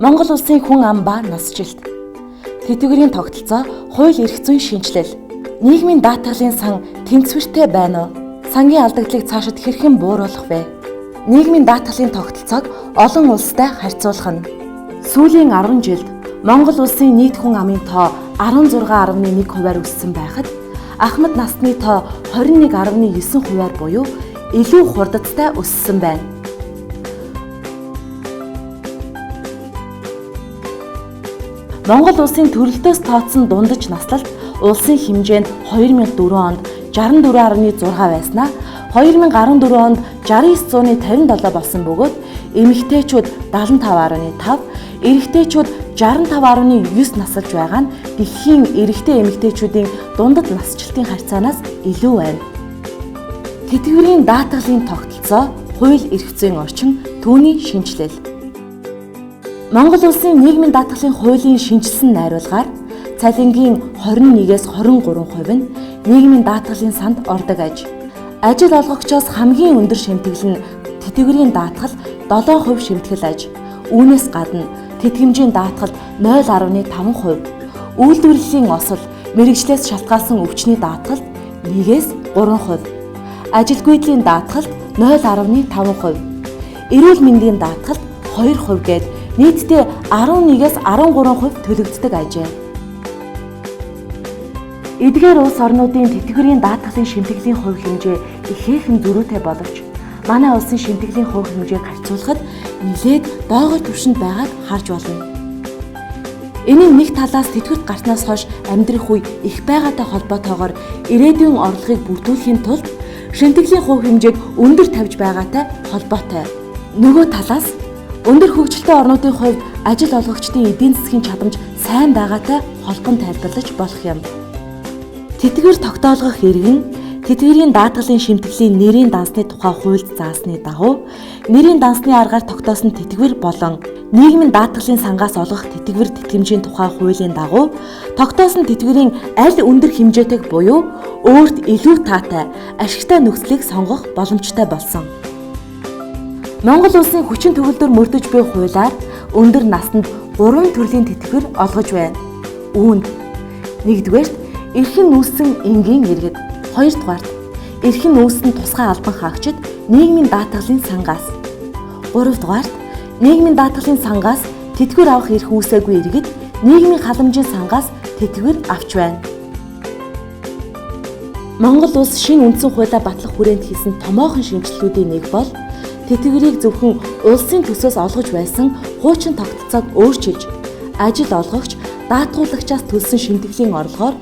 Монгол улсын хүн ам ба насжилт. Тэтгэврийн тогтолцоо, хууль эрх зүйн шинжилэл. Нийгмийн даатгалын сан тэнцвэртэй байна уу? Сангийн алдагдлыг цаашид хэрхэн бууруулах вэ? Нийгмийн даатгалын тогтолцоог олон улстай харьцуулах нь. Сүүлийн 10 жилд Монгол улсын нийт хүн амын тоо 16.1%-аар өссөн байхад ахмад насны тоо 21.9%-аар буюу илүү хурдтай өссөн байна. Монгол улсын төрөлтөөс тооцсон дундаж наслалт улсын хэмжээнд 2004 онд 64.6 байснаа 2014 онд 6957 болсон бөгөөд эмэгтэйчүүд 75.5, эрэгтэйчүүд 65.9 насалж байгаа нь дэлхийн эрэгтэй эмэгтэйчүүдийн дундад насжилтын харьцаанаас илүү байна. Тэтгэврийн даатгалын тогтолцоо, хууль эрх зүйн орчин, түүний шинжилэл. Монгол улсын нийгмийн даатгалын хуулийн шинжилсэн найруулгаар цалингийн 21-ээс 23% нь нийгмийн даатгалын санд ордог аж. Ажил олгогчоос хамгийн өндөр шимтгэл нь тэтгэврийн даатгал 7% шимтгэл аж. Үүнээс гадна тэтгэмжийн даатгал 0.5%, үйлдвэрлэлийн осол, мэргэжлээс шалтгаалсан өвчний даатгалд 1-ээс 3%, ажилгүйдлийн даатгалд 0.5%, эрүүл мэндийн даатгалд 2% гээд нийтдээ 11-ээс 13% төлөгддөг ажээ. Эдгээр улс орнуудын тэтгэврийн даатгалын шимтгэлийн хувь хэмжээ ихээхэн зөрүүтэй боловч манай улсын шимтгэлийн хувь хэмжээг харьцуулахад нэлээд доогуур түвшинд байгааг харж байна. Энэ нь нэг талаас тэтгэврт гарснаас хойш амьдрах үе их байгаатай холбоотойгоор ирээдүйн орлогыг бүрдүүлэхийн тулд шимтгэлийн хувь хэмжээг өндөр тавьж байгаатай холбоотой. Нөгөө талаас өндөр хөгжилтэй орнуудын хувьд ажил олгогчдын эдийн засгийн чадамж сайн байгаатай холбон тайлбарлаж болох юм. Тэтгэвэр тогтоолгох иргэн нь тэтгэврийн даатгалын шимтгэлийн нэрийн дансны тухай хуульд заасны дагуу нэрийн дансны аргаар тогтоосон тэтгэвэр болон нийгмийн даатгалын сангаас олгох тэтгэвэр тэтгэмжийн тухай хуулийн дагуу тогтоосон тэтгэврийн аль өндөр хэмжээтэйг буюу өөрт илүү таатай ашигтай нөхцөлийг сонгох боломжтой болсон. Монгол улсын хүчин төгөлдөр мөрдөж буй хуулиар өндөр наснд 3 төрлийн тэтгэвэр олгож байна. Үүнд 1-р эрхэн нүүсэн энгийн иргэд, 2-р эрхэн нүүсэн тусгай албан хаагчид нийгмийн даатгалын сангаас, 3-р нийгмийн даатгалын сангаас тэтгэвэр авах эрх үүсээгүй иргэд нийгмийн халамжийн сангаас тэтгэвэр авч байна. Монгол улс шинэ үндсэн хуулиа батлах хүрээнд хийсэн томоохон шинжилгүүдийн нэг бол тэтгэврийг зөвхөн улсын төсөөс олгож байсан хуучин тогтолцоог өөрчилж, ажил олгогч, даатгуулагчаас төлсөн шимтгэлийн орлогоор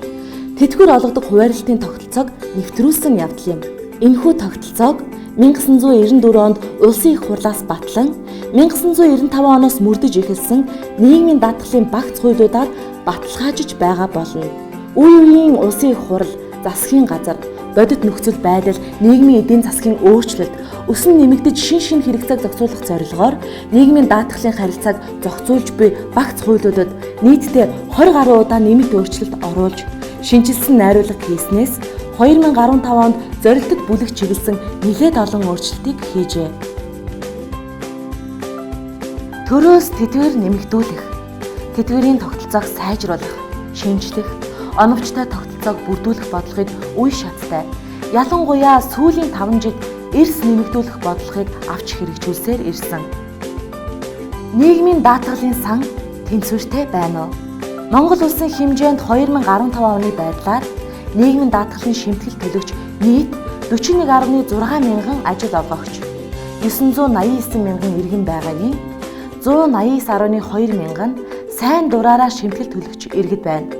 тэтгэвэр олгодог хуваарлтын тогтолцоог нэвтрүүлсэн явдал юм. Энэхүү тогтолцоог 1994 онд улсын их хурлаас батлан 1995 оноос мөрдөж эхэлсэн нийгмийн даатгалын багц хуулиудаар баталгаажиж байгаа болно. Үе үеийн улсын их хурл, засгийн газар, бодит нөхцөл байдал, нийгмийн эдийн засгийн өөрчлөлт, өсөн нэмэгдэж шин хэрэгцээг зохицуулах зорилгоор нийгмийн даатгалын харилцааг зохицуулж буй багц хуулиудад нийтдээ 20 гаруй удаа нэмэлт өөрчлөлт оруулж шинжилсэн найруулга хийснээс 2015 онд зорилтод бүлэг чиглэсэн нэлээд олон өөрчлөлтийг хийжээ. Төрөөс тэтгэвэр нэмэгдүүлэх, тэтгэврийн тогтолцоог сайжруулах, шинжлэх, оновчтой тогтолцоог бүрдүүлэх бодлогыг үе шаттай, ялангуяа сүүлийн 5 жилд эрс нэмэгдүүлэх бодлогыг авч хэрэгжүүлсээр ирсэн. Нийгмийн даатгалын сан тэнцвэртэй байна уу? Монгол улсын хэмжээнд 2015 оны байдлаар нийгмийн даатгалын шимтгэл төлөгч нийт 41.6 мянган ажил олгогч, 989 мянган иргэн байгаагийн 189.2 мянган сайн дураараа шимтгэл төлөгч иргэд байна.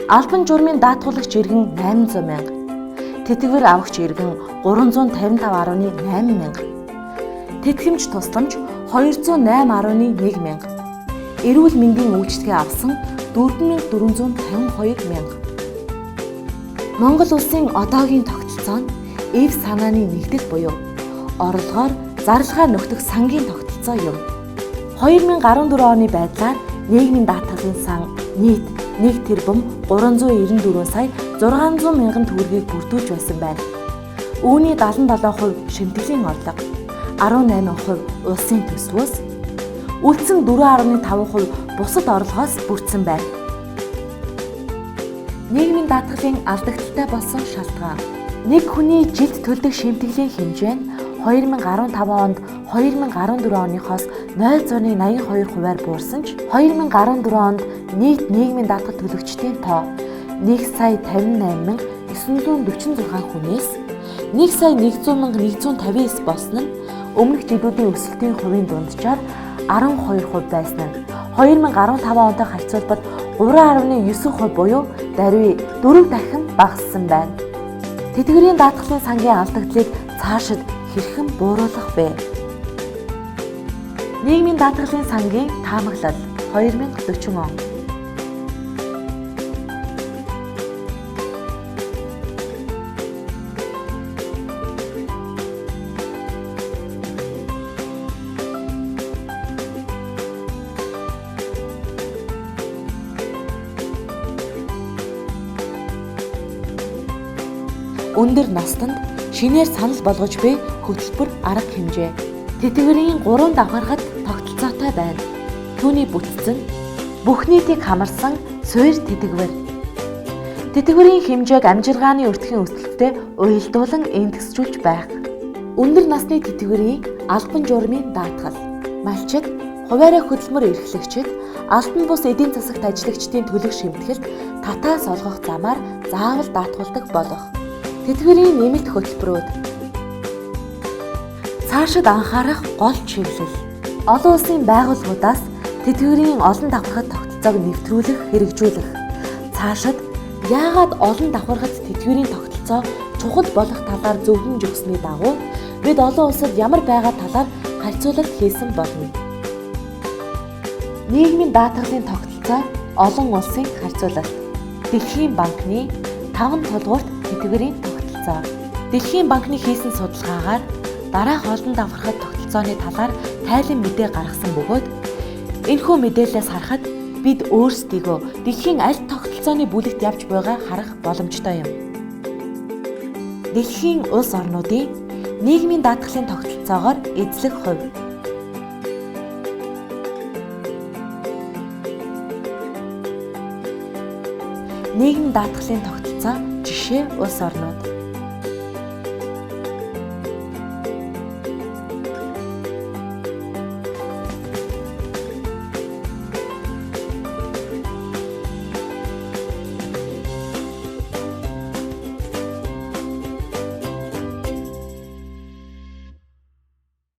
Албан журмын даатгуулагч иргэн 800 мянга, тэтгэвэр авагч иргэн 355.8 мянга, тэтгэмж тусламж 208.1 мянга, эрүүл мэндийн үйлчилгээ авсан 4452 мянга. Монгол улсын одоогийн тогтолцоо нь эв санааны нэгдэл буюу орлогоор зарлагаар нөхөх сангийн тогтолцоо юм. 2014 оны байдлаар нийгмийн даатгалын сан нийт 1,394 сая 600 мянган төгрөгийг бүрдүүлж байсан байна. Үүний 77% шимтгэлийн орлого, 18% улсын төсвөөс, Үлдсэн 4.5% бусад орлогоос бүрдсэн байна. Нийгмийн даатгалын алдагдaltaй болсон шалтгаан. Нэг хүний жилд төлдөг шимтгэлийн хэмжээ нь 2015 онд 2014 оныхоос 0.82%-аар буурсан ч 2014 онд нийт нийгмийн даатгал төлөгчдийн тоо 1,58,946 хүнээс 1,100,159 болсон нь өмнөх жилүүдийн өсөлтийн хувийн дунджаар 12% байсан нь 2015 онтой харьцуулбал 3.9% буюу даруй 4 дахин багассан байна. Тэтгэврийн даатгалын сангийн алдагдлыг цаашид хэрхэн бууруулах вэ? Нийгмийн даатгалын сангийн таамаглал 2040 он. Өндөр настанд шинээр санал болгож буй хөтөлбөр арга хэмжээ. Тэтгэврийн 3 давхаргад тогтолцоотой байна. Түүний бүтцэн бүх нийтийг хамарсан суурь тэтгэвэр. Тэтгэврийн хэмжээг амжиргааны өртгийн өсөлттэй уялдуулан эндэгсжүүлж байх. Өндөр насны тэтгэврийн албан журмын даатгал. Малчид, хуваарай хөдөлмөр эрхлэгчид, албан бус эдийн засагт ажиллагчдын төлөв шимтгэлд татаас олгох замаар заавал даатгуулдаг болох. Тэтгэврийн нэмэлт хөтөлбөрүүд. Цаашид анхаарах гол чиглэл. Олон улсын байгууллагуудаас тэтгэврийн олон давхаргад тогтолцоог нэвтрүүлэх, хэрэгжүүлэх. Цаашид яагаад олон давхаргад тэтгэврийн тогтолцоо чухал болох талаар зөвлөмж өгсөний дагуу бид олон улсад ямар байгаа талаар харьцуулалт хийсэн болно. Нийгмийн даатгалын тогтолцоо олон улсын харьцуулалт. Дэлхийн банкны 5 толгуурт тэтгэврийн тогтолцоо. Дэлхийн банкны хийсэн судалгаагаар дараах олон давхаргад тогтолцооны талаар тайлан мэдээ гаргасан бөгөөд энэхүү мэдээлэлээс харахад бид өөрсдийгөө дэлхийн аль тогтолцооны бүлэгт явж байгаа харах боломжтой юм. Дэлхийн улс орнуудын нийгмийн даатгалын тогтолцоогоор эзлэх хувь. Нийгмийн даатгалын тогтолцоо жишээ улс орнууд.